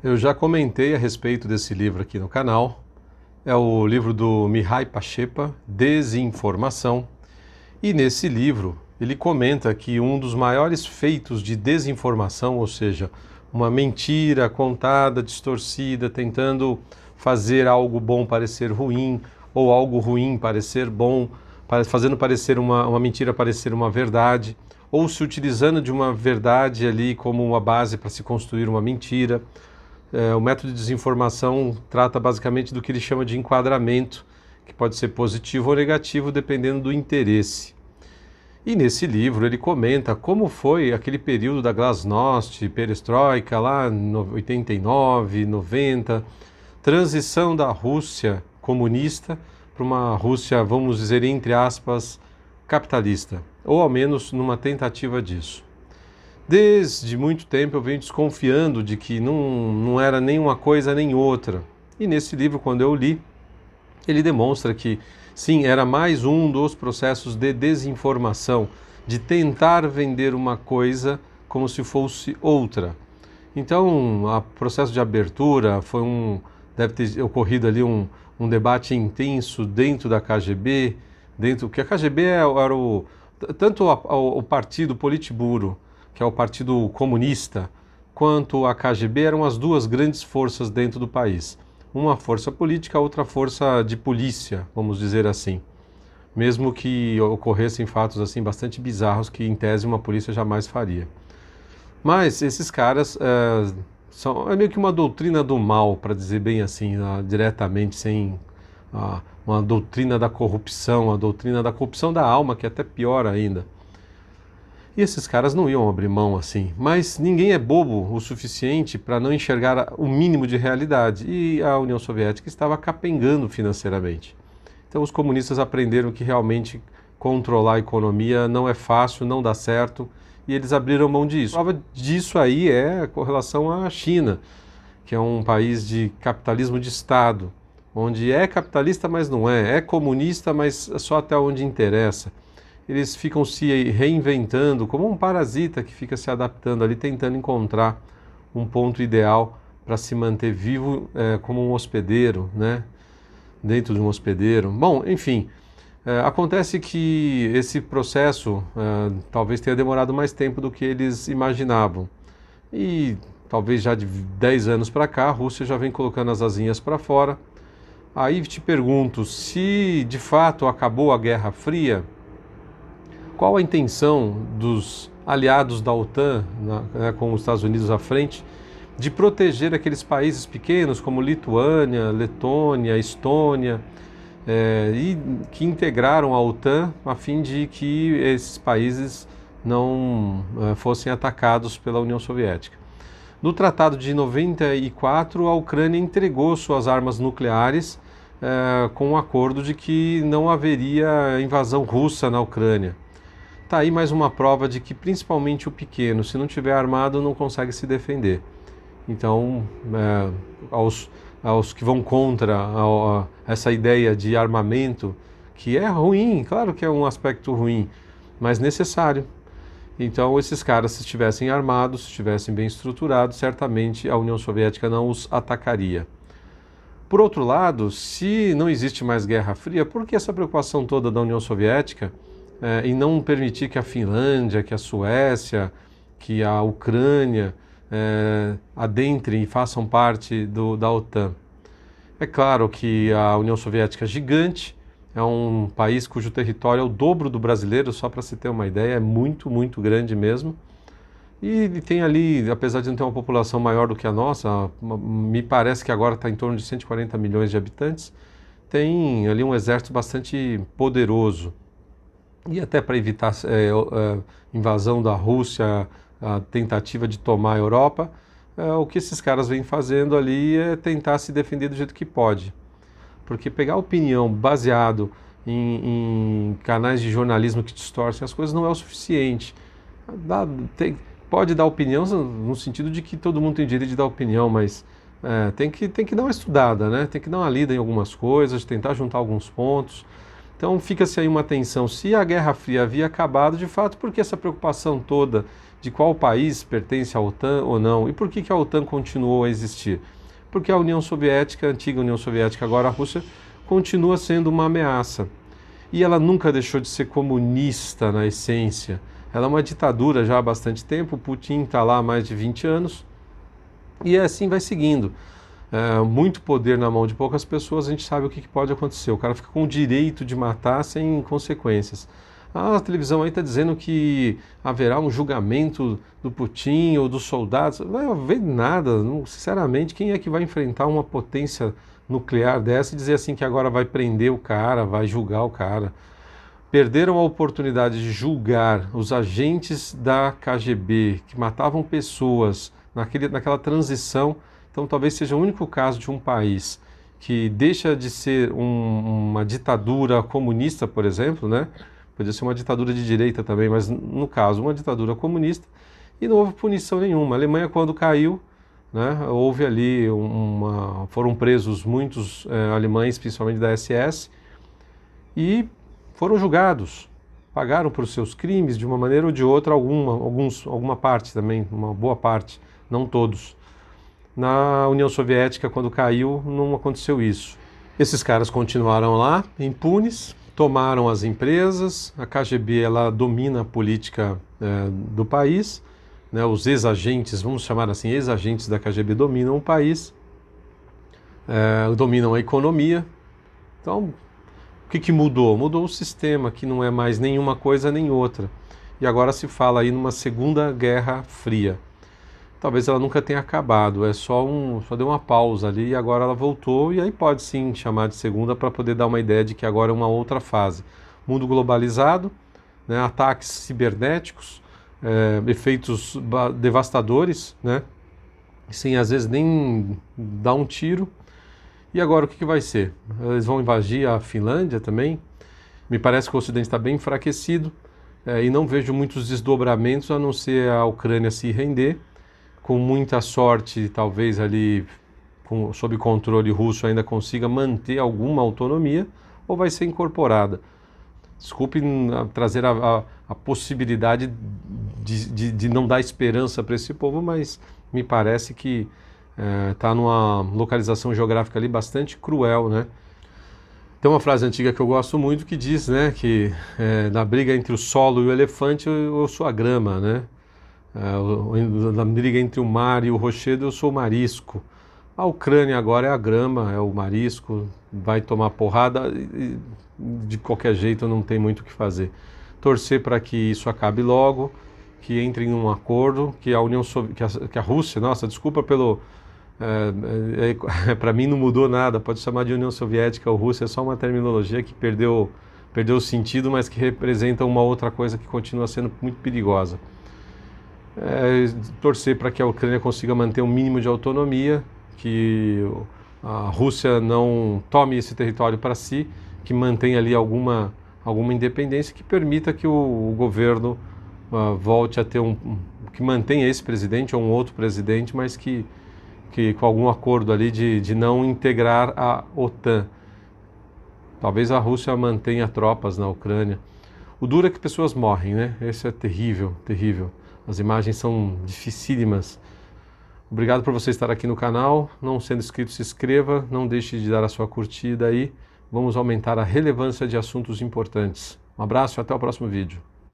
Eu já comentei a respeito desse livro aqui no canal. É o livro do Mihai Pachepa, Desinformação. E nesse livro ele comenta que um dos maiores feitos de desinformação, ou seja, uma mentira contada, distorcida, tentando fazer algo bom parecer ruim, ou algo ruim parecer bom, fazendo parecer uma mentira parecer uma verdade, ou se utilizando de uma verdade ali como uma base para se construir uma mentira. O método de desinformação trata basicamente do que ele chama de enquadramento, que pode ser positivo ou negativo dependendo do interesse. E nesse livro ele comenta como foi aquele período da Glasnost, Perestroika, lá em 89, 90, transição da Rússia comunista para uma Rússia, vamos dizer, entre aspas, capitalista, ou ao menos numa tentativa disso. Desde muito tempo eu venho desconfiando de que não era nem uma coisa nem outra. E nesse livro, quando eu li, ele demonstra que, sim, era mais um dos processos de desinformação, de tentar vender uma coisa como se fosse outra. Então, o processo de abertura deve ter ocorrido ali um debate intenso dentro da KGB, que a KGB era tanto o partido Politburo, que é o Partido Comunista, quanto a KGB eram as duas grandes forças dentro do país. Uma força política, outra força de polícia, vamos dizer assim. Mesmo que ocorressem fatos assim bastante bizarros que, em tese, uma polícia jamais faria. Mas esses caras é meio que uma doutrina do mal, para dizer bem assim, diretamente, sem uma doutrina da corrupção, a doutrina da corrupção da alma, que é até pior ainda. E esses caras não iam abrir mão assim, mas ninguém é bobo o suficiente para não enxergar o mínimo de realidade, e a União Soviética estava capengando financeiramente. Então os comunistas aprenderam que realmente controlar a economia não é fácil, não dá certo, e eles abriram mão disso. A prova disso aí é com relação à China, que é um país de capitalismo de Estado, onde é capitalista, mas não é comunista, mas só até onde interessa. Eles ficam se reinventando como um parasita que fica se adaptando ali, tentando encontrar um ponto ideal para se manter vivo como um hospedeiro, né? Dentro de um hospedeiro. Bom, enfim, acontece que esse processo talvez tenha demorado mais tempo do que eles imaginavam. E talvez já de 10 anos para cá, a Rússia já vem colocando as asinhas para fora. Aí te pergunto, se de fato acabou a Guerra Fria, qual a intenção dos aliados da OTAN, com os Estados Unidos à frente, de proteger aqueles países pequenos como Lituânia, Letônia, Estônia, e que integraram a OTAN a fim de que esses países não fossem atacados pela União Soviética. No Tratado de 94, a Ucrânia entregou suas armas nucleares com um acordo de que não haveria invasão russa na Ucrânia. Está aí mais uma prova de que principalmente o pequeno, se não tiver armado, não consegue se defender. Então, aos que vão contra essa ideia de armamento, que é ruim, claro que é um aspecto ruim, mas necessário. Então, esses caras, se estivessem armados, se estivessem bem estruturados, certamente a União Soviética não os atacaria. Por outro lado, se não existe mais Guerra Fria, por que essa preocupação toda da União Soviética em não permitir que a Finlândia, que a Suécia, que a Ucrânia adentrem e façam parte da OTAN? É claro que a União Soviética é gigante, é um país cujo território é o dobro do brasileiro, só para se ter uma ideia, é muito, muito grande mesmo. E tem ali, apesar de não ter uma população maior do que a nossa, me parece que agora está em torno de 140 milhões de habitantes, tem ali um exército bastante poderoso. E até para evitar invasão da Rússia, a tentativa de tomar a Europa, o que esses caras vêm fazendo ali é tentar se defender do jeito que pode. Porque pegar opinião baseado em canais de jornalismo que distorcem as coisas não é o suficiente. Pode dar opinião no sentido de que todo mundo tem direito de dar opinião, mas tem que dar uma estudada, né? Tem que dar uma lida em algumas coisas, tentar juntar alguns pontos. Então fica-se aí uma tensão. Se a Guerra Fria havia acabado, de fato, por que essa preocupação toda de qual país pertence à OTAN ou não. E por que a OTAN continuou a existir? Porque a União Soviética, a antiga União Soviética, agora a Rússia, continua sendo uma ameaça. E ela nunca deixou de ser comunista na essência. Ela é uma ditadura já há bastante tempo, Putin está lá há mais de 20 anos, e assim vai seguindo. Muito poder na mão de poucas pessoas, a gente sabe o que pode acontecer. O cara fica com o direito de matar sem consequências. A televisão aí está dizendo que haverá um julgamento do Putin ou dos soldados. Não vai haver nada. Não, sinceramente, quem é que vai enfrentar uma potência nuclear dessa e dizer assim que agora vai prender o cara, vai julgar o cara? Perderam a oportunidade de julgar os agentes da KGB que matavam pessoas naquela transição. Então talvez seja o único caso de um país que deixa de ser uma ditadura comunista, por exemplo, né? Podia ser uma ditadura de direita também, mas no caso uma ditadura comunista, e não houve punição nenhuma. A Alemanha, quando caiu, né, houve ali foram presos muitos alemães, principalmente da SS, e foram julgados, pagaram por seus crimes de uma maneira ou de outra, alguma parte também, uma boa parte, não todos. Na União Soviética, quando caiu, não aconteceu isso. Esses caras continuaram lá, impunes, tomaram as empresas, a KGB ela domina a política do país, né, os ex-agentes, vamos chamar assim, ex-agentes da KGB dominam o país, dominam a economia. Então, o que mudou? Mudou o sistema, que não é mais nenhuma coisa nem outra. E agora se fala aí numa Segunda Guerra Fria. Talvez ela nunca tenha acabado, só deu uma pausa ali e agora ela voltou, e aí pode sim chamar de segunda para poder dar uma ideia de que agora é uma outra fase. Mundo globalizado, né, ataques cibernéticos, efeitos devastadores, né, sem às vezes nem dar um tiro. E agora o que vai ser? Eles vão invadir a Finlândia também? Me parece que o Ocidente está bem enfraquecido e não vejo muitos desdobramentos a não ser a Ucrânia se render. Com muita sorte, talvez ali sob controle russo ainda consiga manter alguma autonomia, ou vai ser incorporada. Desculpe trazer a possibilidade de não dar esperança para esse povo, mas me parece que está numa localização geográfica ali bastante cruel, né? Tem uma frase antiga que eu gosto muito que diz, né, que na briga entre o solo e o elefante eu sou a grama, né? Na briga entre o mar e o rochedo eu sou o marisco. A Ucrânia agora é a grama, é o marisco, vai tomar porrada e de qualquer jeito não tem muito o que fazer. Torcer para que isso acabe logo, que entre em um acordo, que a Rússia, nossa, desculpa pelo... para mim não mudou nada, pode chamar de União Soviética ou Rússia, é só uma terminologia que perdeu o sentido, mas que representa uma outra coisa que continua sendo muito perigosa. Torcer para que a Ucrânia consiga manter um mínimo de autonomia, que a Rússia não tome esse território para si, que mantenha ali alguma independência, que permita que o governo volte a ter que mantenha esse presidente ou um outro presidente, mas que com algum acordo ali de não integrar a OTAN. Talvez a Rússia mantenha tropas na Ucrânia. O duro é que pessoas morrem, né? Isso é terrível, terrível. As imagens são dificílimas. Obrigado por você estar aqui no canal. Não sendo inscrito, se inscreva. Não deixe de dar a sua curtida aí. Vamos aumentar a relevância de assuntos importantes. Um abraço e até o próximo vídeo.